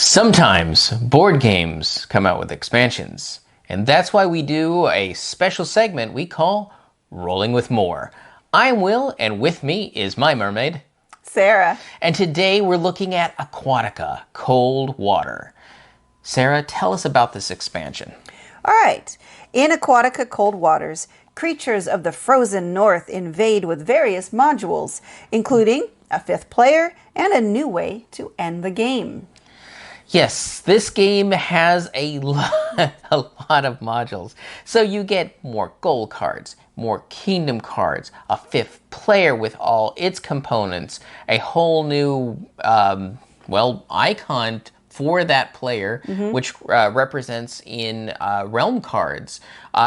Sometimes board games come out with expansions, and that's why we do a special segment we call Rolling with More. I'm Will, and with me is my mermaid, Sarah. And today we're looking at Aquatica Cold Water. Sarah, tell us about this expansion. All right. In Aquatica Cold Waters, creatures of the frozen north invade with various modules, including a fifth player and a new way to end the game. Yes, this game has a lot of modules. So you get more gold cards, more kingdom cards, a fifth player with all its components, a whole new, icon for that player, which represents in realm cards.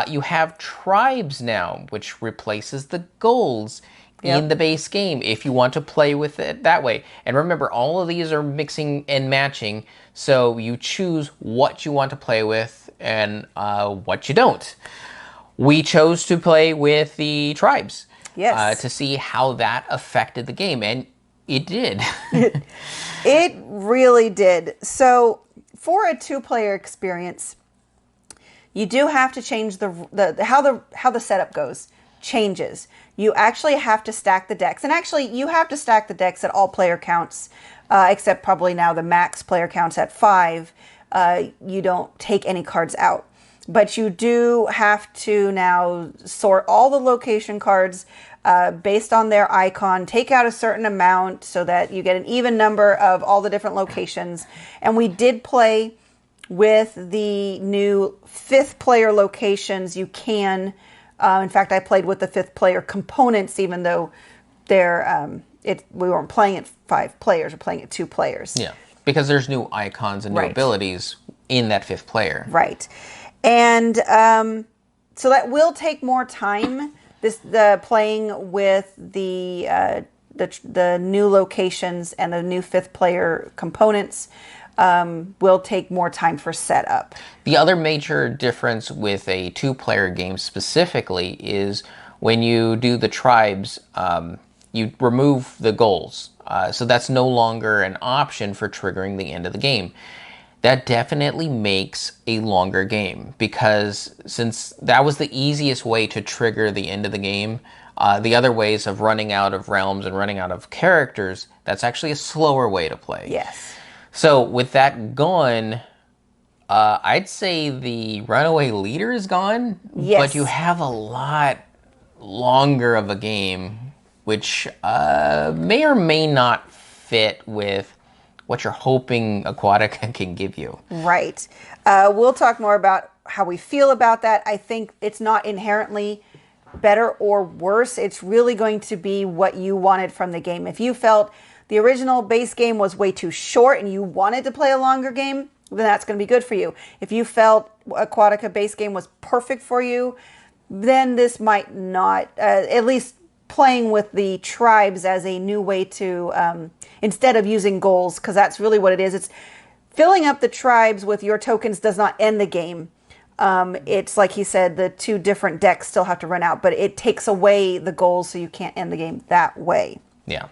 You have tribes now, which replaces the goals in the base game if you want to play with it that way. And remember, all of these are mixing and matching, so you choose what you want to play with and what you don't. We chose to play with the tribes to see how that affected the game, and it did. It really did. So for a two-player experience, you do have to change how the setup goes. Changes. You actually have to stack the decks. And actually, you have to stack the decks at all player counts, except probably now the max player counts at 5. You don't take any cards out. But you do have to now sort all the location cards based on their icon, take out a certain amount so that you get an even number of all the different locations. And we did play with the new fifth player locations. You can... in fact, I played with the fifth player components, even though we weren't playing at 5 players, we're playing at 2 players. Yeah, because there's new icons and new abilities in that fifth player. Right. And so that will take more time, the playing with the new locations and the new fifth player components. Will take more time for setup. The other major difference with a two-player game specifically is when you do the tribes, you remove the goals. So that's no longer an option for triggering the end of the game. That definitely makes a longer game, because since that was the easiest way to trigger the end of the game, the other ways of running out of realms and running out of characters, that's actually a slower way to play. Yes. So with that gone, I'd say the runaway leader is gone, but you have a lot longer of a game, which may or may not fit with what you're hoping Aquatica can give you. Right. We'll talk more about how we feel about that. I think it's not inherently better or worse. It's really going to be what you wanted from the game. If you felt the original base game was way too short and you wanted to play a longer game, then that's going to be good for you. If you felt Aquatica base game was perfect for you, then this might not, at least playing with the tribes as a new way to, instead of using goals, because that's really what it is. It's filling up the tribes with your tokens does not end the game. It's like he said, the 2 different decks still have to run out, but it takes away the goals, so you can't end the game that way. Yeah.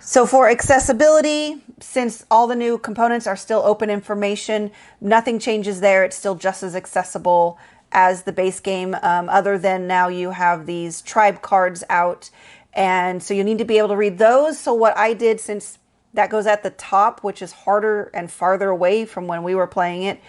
So for accessibility, since all the new components are still open information, nothing changes there. It's still just as accessible as the base game, other than now you have these tribe cards out. And so you need to be able to read those. So what I did, since that goes at the top, which is harder and farther away from when we were playing it,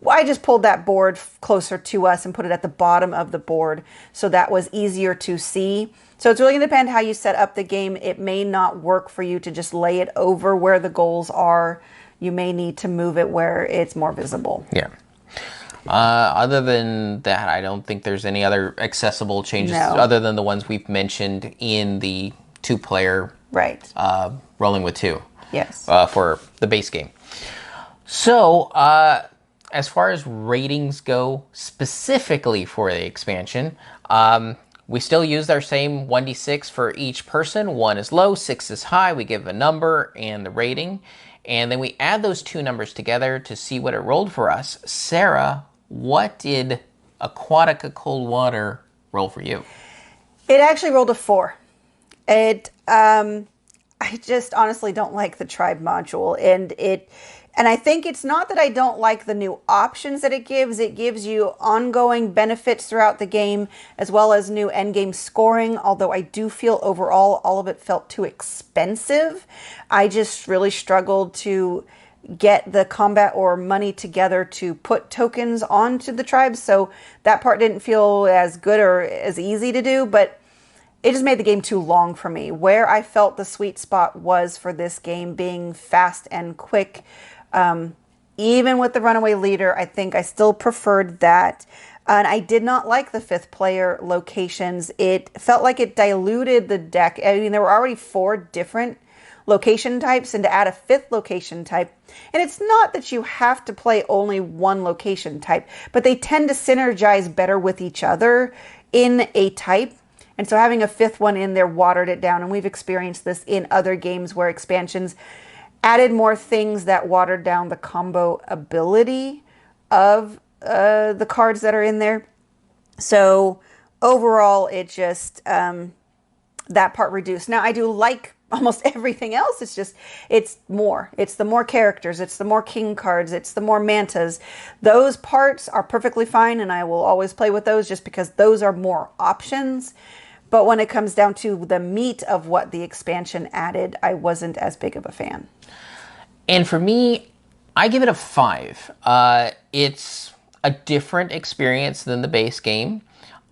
I just pulled that board closer to us and put it at the bottom of the board. So that was easier to see. So it's really going to depend how you set up the game. It may not work for you to just lay it over where the goals are. You may need to move it where it's more visible. Yeah. Other than that, I don't think there's any other accessible changes other than the ones we've mentioned in the 2-player rolling with 2. Yes. For the base game. So, as far as ratings go, specifically for the expansion, we still use our same 1d6 for each person. 1 is low, 6 is high. We give a number and the rating. And then we add those 2 numbers together to see what it rolled for us. Sarah, what did Aquatica Cold Water roll for you? It actually rolled a 4. I just honestly don't like the tribe module. And it And I think it's not that I don't like the new options that it gives. It gives you ongoing benefits throughout the game, as well as new endgame scoring. Although I do feel overall all of it felt too expensive. I just really struggled to get the combat or money together to put tokens onto the tribes. So that part didn't feel as good or as easy to do, but it just made the game too long for me. Where I felt the sweet spot was for this game being fast and quick. Even with the runaway leader, I think I still preferred that. And I did not like the 5th player locations. It felt like it diluted the deck. I mean, there were already 4 different location types, and to add a 5th location type. And it's not that you have to play only one location type, but they tend to synergize better with each other in a type. And so having a 5th one in there watered it down. And we've experienced this in other games where expansions added more things that watered down the combo ability of the cards that are in there. So overall, it just, that part reduced. Now, I do like almost everything else. It's more. It's the more characters. It's the more king cards. It's the more mantas. Those parts are perfectly fine, and I will always play with those just because those are more options. But when it comes down to the meat of what the expansion added, I wasn't as big of a fan. And for me, I give it a 5. It's a different experience than the base game.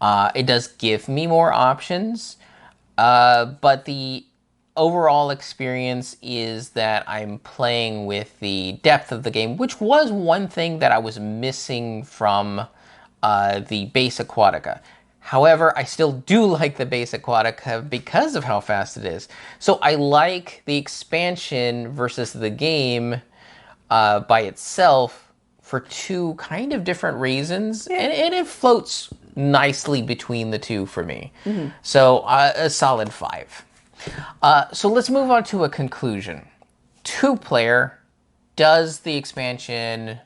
It does give me more options, but the overall experience is that I'm playing with the depth of the game, which was one thing that I was missing from the base Aquatica. However, I still do like the base Aquatica because of how fast it is. So I like the expansion versus the game by itself for 2 kind of different reasons. Yeah. And it floats nicely between the 2 for me. Mm-hmm. So a solid 5. So let's move on to a conclusion. 2-player, does the expansion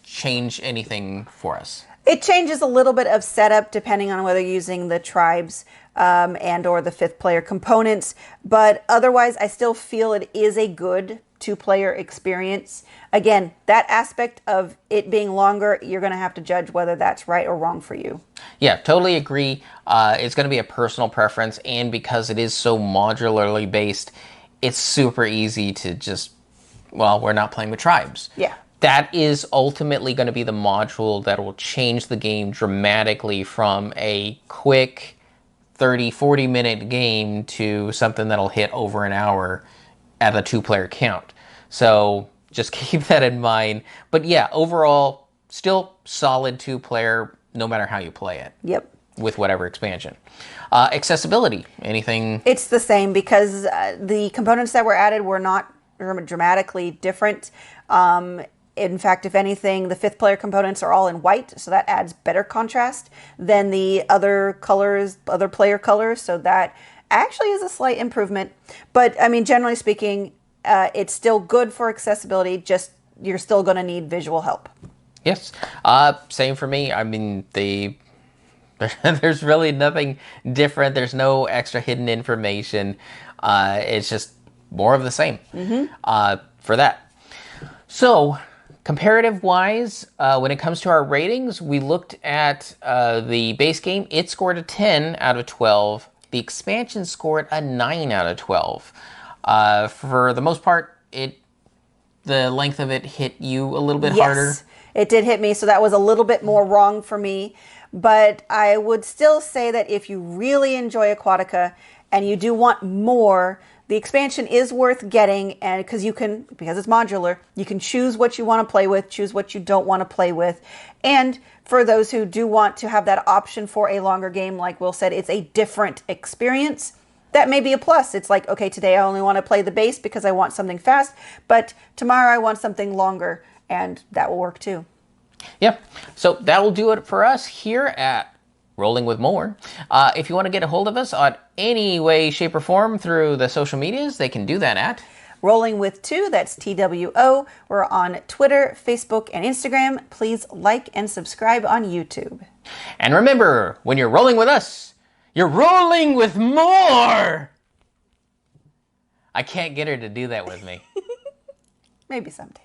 change anything for us? It changes a little bit of setup depending on whether you're using the tribes and or the 5th player components. But otherwise, I still feel it is a good 2-player experience. Again, that aspect of it being longer, you're going to have to judge whether that's right or wrong for you. Yeah, totally agree. It's going to be a personal preference, and because it is so modularly based, it's super easy to just, well, we're not playing with tribes. Yeah. That is ultimately going to be the module that will change the game dramatically from a quick 30, 40-minute game to something that'll hit over an hour at a 2-player count. So just keep that in mind. But yeah, overall, still solid 2-player, no matter how you play it. Yep. With whatever expansion. Accessibility, anything? It's the same because the components that were added were not dramatically different. In fact, if anything, the 5th player components are all in white, so that adds better contrast than the other colors, other player colors. So that actually is a slight improvement. But I mean, generally speaking, it's still good for accessibility. Just you're still going to need visual help. Yes. Same for me. I mean, there's really nothing different. There's no extra hidden information. It's just more of the same for that. So, comparative-wise, when it comes to our ratings, we looked at the base game. It scored a 10 out of 12. The expansion scored a 9 out of 12. For the most part, the length of it hit you a little bit harder. Yes, it did hit me, so that was a little bit more wrong for me. But I would still say that if you really enjoy Aquatica and you do want more, the expansion is worth getting, and because it's modular, you can choose what you want to play with, choose what you don't want to play with. And for those who do want to have that option for a longer game, like Will said, it's a different experience. That may be a plus. It's like, okay, today I only want to play the base because I want something fast, but tomorrow I want something longer, and that will work too. Yep. So that will do it for us here at Rolling with More. If you want to get a hold of us on any way, shape, or form through the social medias, they can do that at Rolling with 2, that's TWO. We're on Twitter, Facebook, and Instagram. Please like and subscribe on YouTube. And remember, when you're rolling with us, you're rolling with more! I can't get her to do that with me. Maybe someday.